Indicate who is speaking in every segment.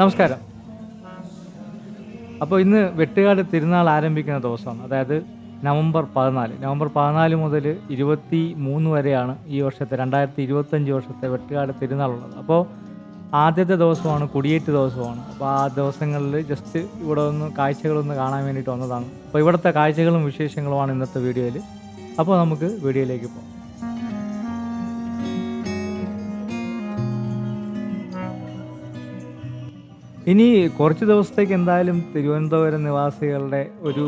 Speaker 1: നമസ്കാരം. അപ്പോൾ ഇന്ന് വെട്ടുകാട് തിരുനാൾ ആരംഭിക്കുന്ന ദിവസമാണ്. അതായത് നവംബർ 14. നവംബർ 14 മുതൽ 23 വരെയാണ് ഈ വർഷത്തെ 2025 വർഷത്തെ വെട്ടുകാട് തിരുനാളുള്ളത്. അപ്പോൾ ആദ്യത്തെ ദിവസമാണ് കൊടിയേറ്റ് ദിവസമാണ്. അപ്പോൾ ആ ദിവസങ്ങളിൽ ജസ്റ്റ് ഇവിടെ ഒന്ന് കാഴ്ചകളൊന്ന് കാണാൻ വേണ്ടിയിട്ട് വന്നതാണ്. അപ്പോൾ ഇവിടുത്തെ കാഴ്ചകളും വിശേഷങ്ങളുമാണ് ഇന്നത്തെ വീഡിയോയിൽ. അപ്പോൾ നമുക്ക് വീഡിയോയിലേക്ക് പോകാം. ഇനി കുറച്ച് ദിവസത്തേക്ക് എന്തായാലും തിരുവനന്തപുരം നിവാസികളുടെ ഒരു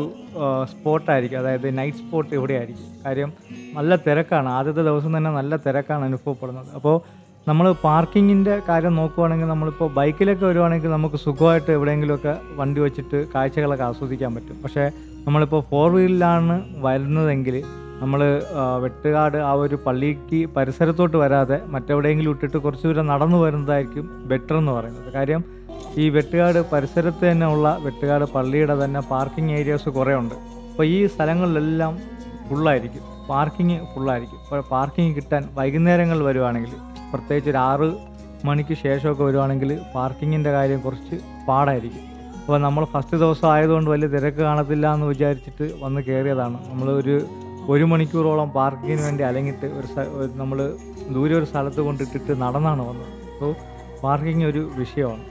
Speaker 1: സ്പോട്ടായിരിക്കും. അതായത് നൈറ്റ് സ്പോട്ട് ഇവിടെ ആയിരിക്കും. കാര്യം നല്ല തിരക്കാണ്. ആദ്യത്തെ ദിവസം തന്നെ നല്ല തിരക്കാണ് അനുഭവപ്പെടുന്നത്. അപ്പോൾ നമ്മൾ പാർക്കിങ്ങിൻ്റെ കാര്യം നോക്കുവാണെങ്കിൽ നമ്മളിപ്പോൾ ബൈക്കിലൊക്കെ വരുവാണെങ്കിൽ നമുക്ക് സുഖമായിട്ട് എവിടെയെങ്കിലുമൊക്കെ വണ്ടി വെച്ചിട്ട് കാഴ്ചകളൊക്കെ ആസ്വദിക്കാൻ പറ്റും. പക്ഷേ നമ്മളിപ്പോൾ 4 വീലിലാണ് വരുന്നതെങ്കിൽ നമ്മൾ വെട്ടുകാട് ആ ഒരു പള്ളിക്ക് പരിസരത്തോട്ട് വരാതെ മറ്റെവിടെയെങ്കിലും ഇട്ടിട്ട് കുറച്ച് ദൂരം നടന്നു വരുന്നതായിരിക്കും ബെറ്റർ എന്ന് പറയുന്നത്. കാര്യം ഈ വെട്ടുകാട് പരിസരത്ത് തന്നെ ഉള്ള വെട്ടുകാട് പള്ളിയുടെ തന്നെ പാർക്കിംഗ് ഏരിയാസ് കുറേ ഉണ്ട്. അപ്പോൾ ഈ സ്ഥലങ്ങളിലെല്ലാം ഫുള്ളായിരിക്കും, പാർക്കിങ് ഫുള്ളായിരിക്കും. അപ്പോൾ പാർക്കിംഗ് കിട്ടാൻ വൈകുന്നേരങ്ങളിൽ വരുവാണെങ്കിൽ, പ്രത്യേകിച്ച് ഒരു 6 മണിക്ക് ശേഷമൊക്കെ വരുവാണെങ്കിൽ പാർക്കിങ്ങിൻ്റെ കാര്യം കുറച്ച് പാടായിരിക്കും. അപ്പോൾ നമ്മൾ ഫസ്റ്റ് ദിവസം ആയതുകൊണ്ട് വലിയ തിരക്ക് കാണത്തില്ല എന്ന് വിചാരിച്ചിട്ട് വന്ന് കയറിയതാണ്. നമ്മൾ ഒരു 1 മണിക്കൂറോളം പാർക്കിങ്ങിന് വേണ്ടി അലങ്ങിയിട്ട് നമ്മൾ ദൂരെ ഒരു സ്ഥലത്ത് കൊണ്ടിട്ടിട്ട് നടന്നാണ് വന്നത്. അപ്പോൾ പാർക്കിംഗ് ഒരു വിഷയമാണ്.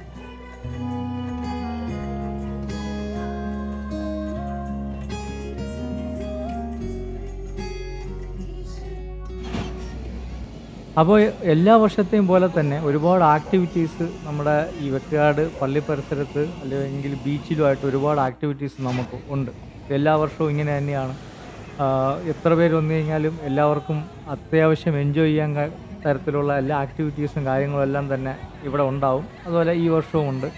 Speaker 1: അപ്പോൾ എല്ലാ വർഷത്തെയും പോലെ തന്നെ ഒരുപാട് ആക്ടിവിറ്റീസ് നമ്മുടെ ഈ വെട്ടുകാട് പള്ളി പരിസരത്ത് അല്ലെങ്കിൽ ബീച്ചിലുമായിട്ട് ഒരുപാട് ആക്ടിവിറ്റീസ് നമുക്ക് ഉണ്ട്. എല്ലാ വർഷവും ഇങ്ങനെ തന്നെയാണ്. എത്ര പേര് വന്നു കഴിഞ്ഞാലും എല്ലാവർക്കും അത്യാവശ്യം എൻജോയ് ചെയ്യാൻ തരത്തിലുള്ള എല്ലാ ആക്ടിവിറ്റീസും കാര്യങ്ങളും എല്ലാം തന്നെ ഇവിടെ ഉണ്ടാവും. അതുപോലെ ഈ വർഷവും ഉണ്ട്.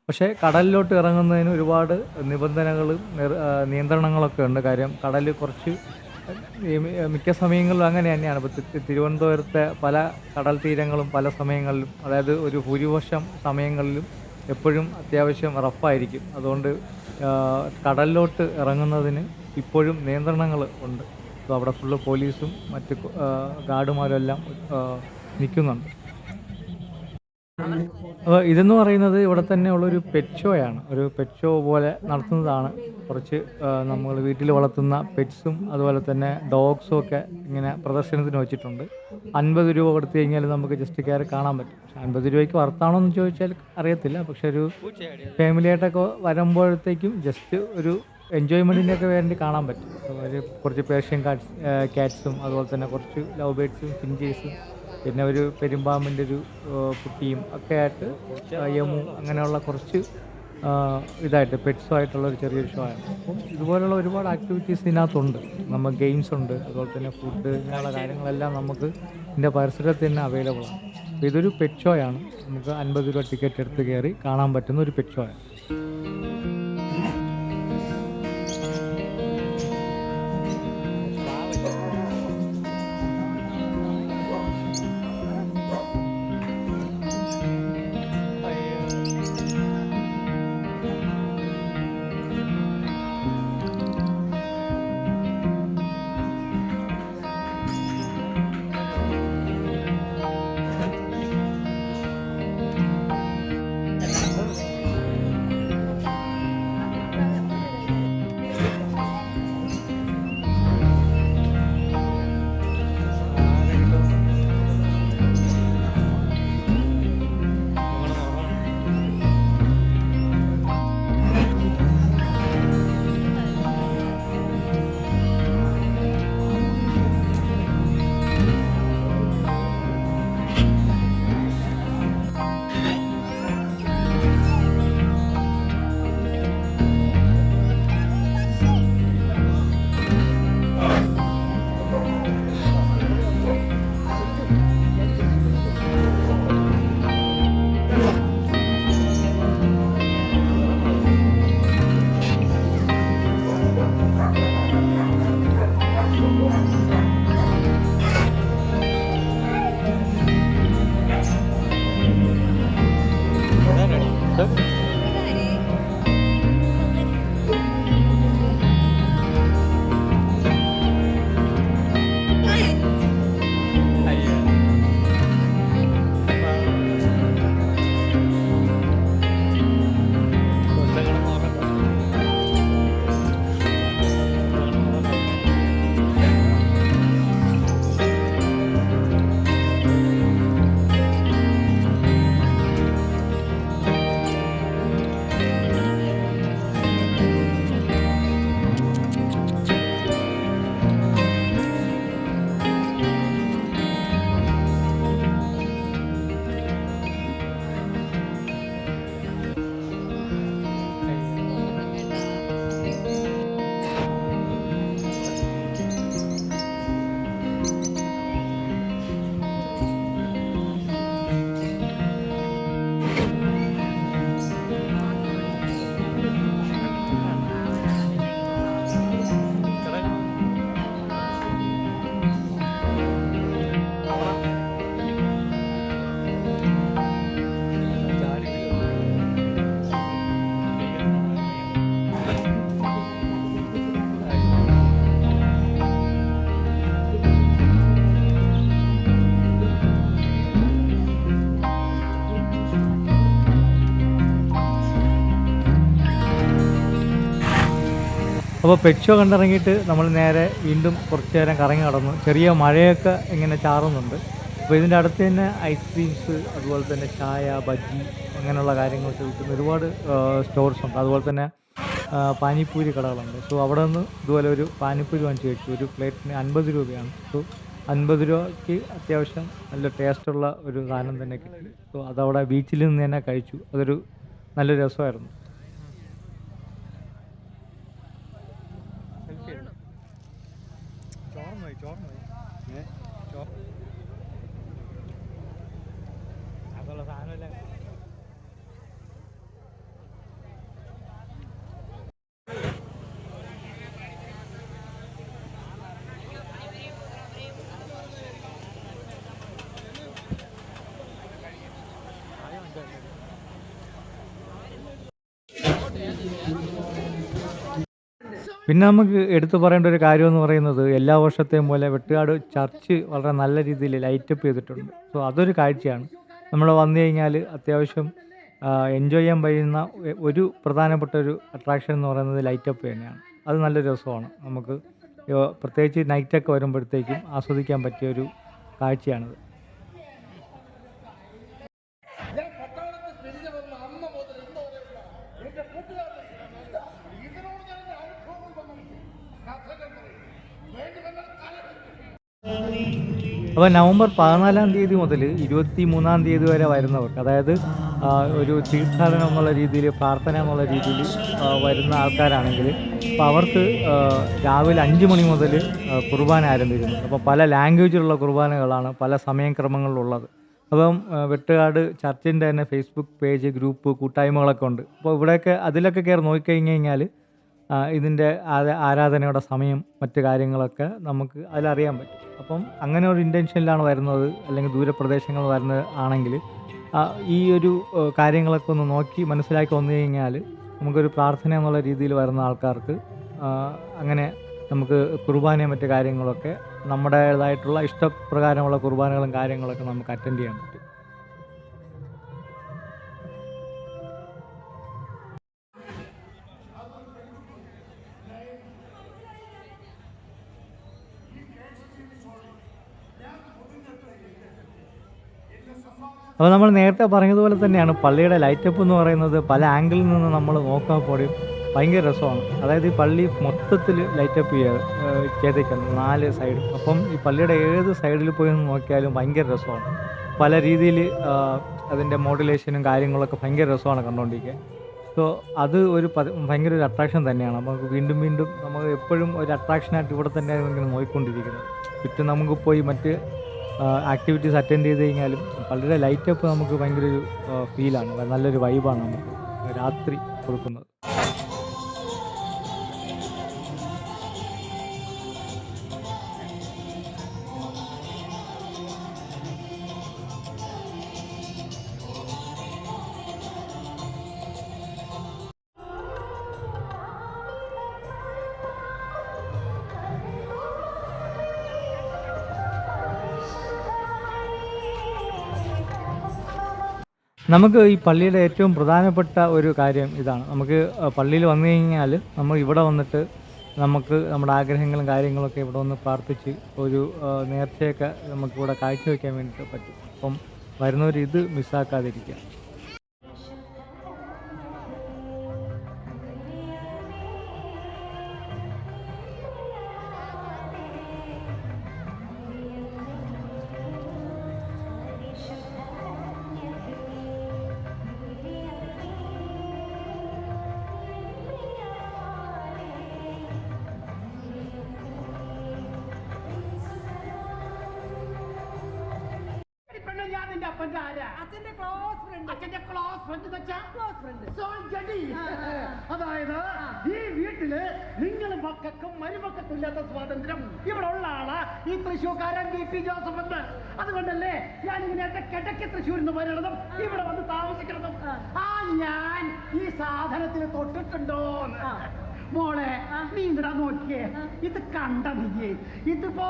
Speaker 1: പക്ഷേ കടലിലോട്ട് ഇറങ്ങുന്നതിന് ഒരുപാട് നിബന്ധനകളും നിയന്ത്രണങ്ങളൊക്കെ ഉണ്ട്. കാര്യം കടൽ കുറച്ച് മിക്ക സമയങ്ങളിലും അങ്ങനെ തന്നെയാണ്. ഇപ്പോൾ തിരുവനന്തപുരത്തെ പല കടൽ തീരങ്ങളും പല സമയങ്ങളിലും, അതായത് ഒരു ഭൂരിപക്ഷം സമയങ്ങളിലും എപ്പോഴും അത്യാവശ്യം റഫായിരിക്കും. അതുകൊണ്ട് കടലിലോട്ട് ഇറങ്ങുന്നതിന് ഇപ്പോഴും നിയന്ത്രണങ്ങൾ ഉണ്ട്. അപ്പോൾ അവിടെ ഫുള്ള് പോലീസും മറ്റ് ഗാർഡുമാരും എല്ലാം നിൽക്കുന്നുണ്ട്. അപ്പോൾ ഇതെന്ന് പറയുന്നത് ഇവിടെ തന്നെ ഉള്ളൊരു പെറ്റ് ഷോയാണ്. ഒരു പെറ്റ് ഷോ പോലെ നടത്തുന്നതാണ്. കുറച്ച് നമ്മൾ വീട്ടിൽ വളർത്തുന്ന പെറ്റ്സും അതുപോലെ തന്നെ ഡോഗ്സും ഒക്കെ ഇങ്ങനെ പ്രദർശനത്തിന് വെച്ചിട്ടുണ്ട്. 50 രൂപ കൊടുത്തു കഴിഞ്ഞാൽ നമുക്ക് ജസ്റ്റ് കയറി കാണാൻ പറ്റും. പക്ഷേ 50 രൂപയ്ക്ക് വർത്താണോ എന്ന് ചോദിച്ചാൽ അറിയത്തില്ല. പക്ഷെ ഒരു ഫാമിലിയായിട്ടൊക്കെ വരുമ്പോഴത്തേക്കും ജസ്റ്റ് ഒരു എൻജോയ്മെൻറ്റിനൊക്കെ വേണ്ടി കാണാൻ പറ്റും. ഒരു കുറച്ച് പേർഷ്യൻ ക്യാറ്റ്സും അതുപോലെ തന്നെ കുറച്ച് ലവ് ബേർഡ്സും ഫിഞ്ചേഴ്സും പിന്നെ ഒരു പെരുമ്പാമ്പിൻ്റെ ഒരു കുട്ടിയും ഒക്കെ ആയിട്ട് യമു അങ്ങനെയുള്ള കുറച്ച് ഇതായിട്ട് പെറ്റ്സുമായിട്ടുള്ള ഒരു ചെറിയൊരു ഷോ ആണ്. അപ്പം ഇതുപോലുള്ള ഒരുപാട് ആക്ടിവിറ്റീസ് ഇതിനകത്തുണ്ട്. നമ്മൾ ഗെയിംസ് ഉണ്ട്, അതുപോലെ തന്നെ ഫുഡ് ഇങ്ങനെയുള്ള കാര്യങ്ങളെല്ലാം നമുക്ക് ഇതിൻ്റെ പരിസരത്ത് തന്നെ അവൈലബിൾ ആണ്. അപ്പോൾ ഇതൊരു പെറ്റ് ഷോ ആണ്. നമുക്ക് 50 രൂപ ടിക്കറ്റ് എടുത്ത് കയറി കാണാൻ പറ്റുന്ന ഒരു പെറ്റ് ഷോ ആണ്. അപ്പോൾ പെറ്റ് ഷോ കണ്ടിറങ്ങിയിട്ട് നമ്മൾ നേരെ വീണ്ടും കുറച്ച് നേരം കറങ്ങി നടന്നു. ചെറിയ മഴയൊക്കെ ഇങ്ങനെ ചാറുന്നുണ്ട്. അപ്പോൾ ഇതിൻ്റെ അടുത്ത് തന്നെ ഐസ്ക്രീംസ്, അതുപോലെ തന്നെ ചായ, ബജ്ജി അങ്ങനെയുള്ള കാര്യങ്ങളൊക്കെ വിൽക്കുന്ന ഒരുപാട് സ്റ്റോർസ് ഉണ്ട്. അതുപോലെ തന്നെ പാനിപ്പൂരി കടകളുണ്ട്. സോ അവിടെ നിന്ന് ഇതുപോലെ ഒരു പാനിപ്പൂരി വാങ്ങിച്ച് കഴിച്ചു. ഒരു പ്ലേറ്റിന് 50 രൂപയാണ്. സോ 50 രൂപയ്ക്ക് അത്യാവശ്യം നല്ല ടേസ്റ്റുള്ള ഒരു സാധനം തന്നെ കിട്ടി. സോ അതവിടെ ബീച്ചിൽ നിന്ന് തന്നെ കഴിച്ചു. അതൊരു നല്ലൊരു രസമായിരുന്നു. അതുള്ള സാധനമെല്ലാം പിന്നെ നമുക്ക് എടുത്തു പറയേണ്ട ഒരു കാര്യമെന്ന് പറയുന്നത് എല്ലാ വർഷത്തെയും പോലെ വെട്ടുകാട് ചർച്ച് വളരെ നല്ല രീതിയിൽ ലൈറ്റപ്പ് ചെയ്തിട്ടുണ്ട്. സോ അതൊരു കാഴ്ചയാണ്. നമ്മൾ വന്നു കഴിഞ്ഞാൽ അത്യാവശ്യം എൻജോയ് ചെയ്യാൻ കഴിയുന്ന ഒരു പ്രധാനപ്പെട്ട ഒരു അട്രാക്ഷൻ എന്ന് പറയുന്നത് ലൈറ്റപ്പ് തന്നെയാണ്. അത് നല്ലൊരു രസമാണ്. നമുക്ക് പ്രത്യേകിച്ച് നൈറ്റൊക്കെ വരുമ്പോഴത്തേക്കും ആസ്വദിക്കാൻ പറ്റിയ ഒരു കാഴ്ചയാണിത്. അപ്പോൾ നവംബർ 14-ാം തീയതി മുതൽ 23-ാം തീയതി വരെ വരുന്നവർക്ക്, അതായത് ഒരു തീർത്ഥാടനം എന്നുള്ള രീതിയിൽ, പ്രാർത്ഥന എന്നുള്ള രീതിയിൽ വരുന്ന ആൾക്കാരാണെങ്കിൽ അപ്പോൾ അവർക്ക് രാവിലെ 5 മണി മുതൽ കുർബാന ആരംഭിക്കുന്നു. അപ്പോൾ പല ലാംഗ്വേജിലുള്ള കുർബാനകളാണ് പല സമയക്രമങ്ങളിലുള്ളത്. അപ്പം വെട്ടുകാട് ചർച്ചിൻ്റെ തന്നെ ഫേസ്ബുക്ക് പേജ്, ഗ്രൂപ്പ്, കൂട്ടായ്മകളൊക്കെ ഉണ്ട്. അപ്പോൾ ഇവിടെയൊക്കെ അതിലൊക്കെ കയറി നോക്കിക്കഴിഞ്ഞ് കഴിഞ്ഞാൽ ഇതിൻ്റെ ആരാധനയുടെ സമയം, മറ്റു കാര്യങ്ങളൊക്കെ നമുക്ക് അതിലറിയാൻ പറ്റും. അപ്പം അങ്ങനെ ഒരു ഇൻറ്റൻഷനിലാണ് വരുന്നത്, അല്ലെങ്കിൽ ദൂരപ്രദേശങ്ങൾ വരുന്നത് ആണെങ്കിൽ ഈ ഒരു കാര്യങ്ങളൊക്കെ ഒന്ന് നോക്കി മനസ്സിലാക്കി വന്നു കഴിഞ്ഞാൽ നമുക്കൊരു പ്രാർത്ഥന എന്നുള്ള രീതിയിൽ വരുന്ന ആൾക്കാർക്ക് അങ്ങനെ നമുക്ക് കുർബാനയും മറ്റു കാര്യങ്ങളൊക്കെ നമ്മുടേതായിട്ടുള്ള ഇഷ്ടപ്രകാരമുള്ള കുർബാനകളും കാര്യങ്ങളൊക്കെ നമുക്ക് അറ്റൻഡ് ചെയ്യാൻ പറ്റും. അപ്പോൾ നമ്മൾ നേരത്തെ പറഞ്ഞതുപോലെ തന്നെയാണ് പള്ളിയുടെ ലൈറ്റപ്പ് എന്ന് പറയുന്നത് പല ആംഗിളിൽ നിന്ന് നമ്മൾ നോക്കാൻ പോലും ഭയങ്കര രസമാണ്. അതായത് ഈ പള്ളി മൊത്തത്തിൽ ലൈറ്റപ്പ് ചെയ്തേക്കുന്നു 4 സൈഡും. അപ്പം ഈ പള്ളിയുടെ ഏത് സൈഡിൽ പോയി നോക്കിയാലും ഭയങ്കര രസമാണ്. പല രീതിയിൽ അതിൻ്റെ മോഡുലേഷനും കാര്യങ്ങളൊക്കെ ഭയങ്കര രസമാണ് കണ്ടുകൊണ്ടിരിക്കാൻ. സോ അത് ഒരു ഭയങ്കര ഒരു അട്രാക്ഷൻ തന്നെയാണ്. നമുക്ക് വീണ്ടും വീണ്ടും നമുക്ക് എപ്പോഴും ഒരു അട്രാക്ഷനായിട്ട് ഇവിടെ തന്നെ ഇങ്ങനെ നോക്കിക്കൊണ്ടിരിക്കുന്നത്. ചുറ്റും നമുക്ക് പോയി മറ്റ് ആക്ടിവിറ്റീസ് അറ്റൻഡ് ചെയ്ത് കഴിഞ്ഞാലും പള്ളിയുടെ ലൈറ്റപ്പ് നമുക്ക് ഭയങ്കര ഒരു ഫീലാണ്, നല്ലൊരു വൈബാണ് നമുക്ക് രാത്രി കൊടുക്കുന്നത്. നമുക്ക് ഈ പള്ളിയുടെ ഏറ്റവും പ്രധാനപ്പെട്ട ഒരു കാര്യം ഇതാണ്. നമുക്ക് പള്ളിയിൽ വന്നു കഴിഞ്ഞാൽ നമ്മൾ ഇവിടെ വന്നിട്ട് നമുക്ക് നമ്മുടെ ആഗ്രഹങ്ങളും കാര്യങ്ങളൊക്കെ ഇവിടെ വന്ന് പ്രാർത്ഥിച്ച് ഒരു നേർച്ചയൊക്കെ നമുക്കിവിടെ കാഴ്ചവെക്കാൻ വേണ്ടിയിട്ട് പറ്റും. അപ്പം വരുന്നവർ ഇത് മിസ്സാക്കാതിരിക്കുക.
Speaker 2: അതായത് ഈ വീട്ടില് നിങ്ങൾ മക്കൾക്കും മരുമക്കൾക്കും ഇല്ലാത്ത സ്വാതന്ത്ര്യം ഇവിടെ ഉള്ള ആളാ ഈ തൃശ്ശൂർക്കാരൻ VP ജോസഫ് എന്ന്. അതുകൊണ്ടല്ലേ ഞാൻ ഇങ്ങനെ കിടക്കി തൃശ്ശൂരിൽ നിന്ന് വരണതും ഇവിടെ വന്ന് താമസിക്കണതും. ഞാൻ ഈ സാധനത്തിന് തൊട്ടിട്ടുണ്ടോന്ന്. മോളെ നീ ഇങ്ങടാ നോക്കിയേ, ഇത് കണ്ട നീയേ, ഇതിപ്പോ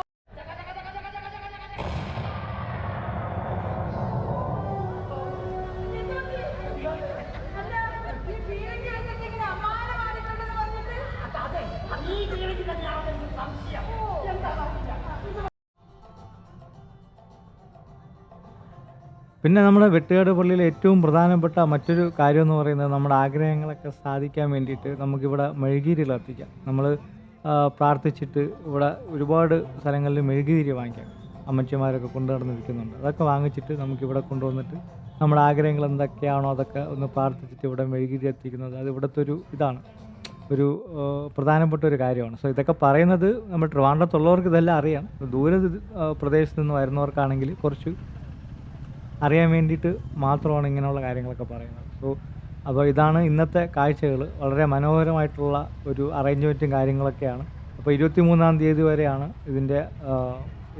Speaker 1: പിന്നെ നമ്മുടെ വെട്ടുകാട് പള്ളിയിലെ ഏറ്റവും പ്രധാനപ്പെട്ട മറ്റൊരു കാര്യം എന്ന് പറയുന്നത് നമ്മുടെ ആഗ്രഹങ്ങളൊക്കെ സാധിക്കാൻ വേണ്ടിയിട്ട് നമുക്കിവിടെ മെഴുകുതിരി കത്തിക്കാം. നമ്മൾ പ്രാർത്ഥിച്ചിട്ട് ഇവിടെ ഒരുപാട് സ്ഥലങ്ങളിൽ മെഴുകുതിരി വാങ്ങിക്കാം. അമ്മച്ചിമാരൊക്കെ കൊണ്ടു നടന്ന് വിൽക്കുന്നുണ്ട്. അതൊക്കെ വാങ്ങിച്ചിട്ട് നമുക്കിവിടെ കൊണ്ടുവന്നിട്ട് നമ്മുടെ ആഗ്രഹങ്ങൾ എന്തൊക്കെയാണോ അതൊക്കെ ഒന്ന് പ്രാർത്ഥിച്ചിട്ട് ഇവിടെ മെഴുകുതിരി കത്തിക്കുന്നത് അത് ഇവിടുത്തെ ഒരു ഇതാണ്, ഒരു പ്രധാനപ്പെട്ട ഒരു കാര്യമാണ്. സോ ഇതൊക്കെ പറയുന്നത് നമ്മൾ ട്രിവാൻഡ്രത്തുള്ളവർക്ക് ഇതെല്ലാം അറിയാം. ദൂര പ്രദേശത്ത് നിന്ന് വരുന്നവർക്കാണെങ്കിൽ കുറച്ച് അറിയാൻ വേണ്ടിയിട്ട് മാത്രമാണ് ഇങ്ങനെയുള്ള കാര്യങ്ങളൊക്കെ പറയുന്നത്. സോ അപ്പോൾ ഇതാണ് ഇന്നത്തെ കാഴ്ചകൾ. വളരെ മനോഹരമായിട്ടുള്ള ഒരു അറേഞ്ച്മെൻറ്റും കാര്യങ്ങളൊക്കെയാണ്. അപ്പോൾ 23-ാം തീയതി വരെയാണ് ഇതിൻ്റെ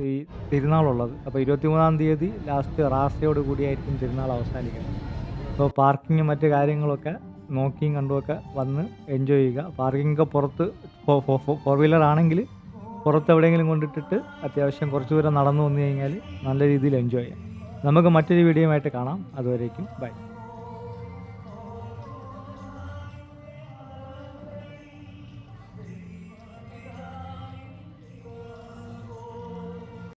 Speaker 1: ഈ തിരുനാളുള്ളത്. അപ്പോൾ 23-ാം തീയതി ലാസ്റ്റ് റാസയോട് കൂടിയായിരിക്കും തിരുനാൾ അവസാനിക്കുന്നത്. അപ്പോൾ പാർക്കിങ്ങും മറ്റ് കാര്യങ്ങളൊക്കെ നോക്കിയും കണ്ടുമൊക്കെ വന്ന് എൻജോയ് ചെയ്യുക. പാർക്കിങ്ങൊക്കെ പുറത്ത് ഫോർ വീലർ ആണെങ്കിൽ പുറത്ത് എവിടെയെങ്കിലും കൊണ്ടിട്ടിട്ട് അത്യാവശ്യം കുറച്ച് ദൂരം നടന്നു വന്നു കഴിഞ്ഞാൽ നല്ല രീതിയിൽ എൻജോയ് ചെയ്യാം. നമുക്ക് മറ്റൊരു വീഡിയോയുമായിട്ട് കാണാം. അതുവരേക്കും ബൈ.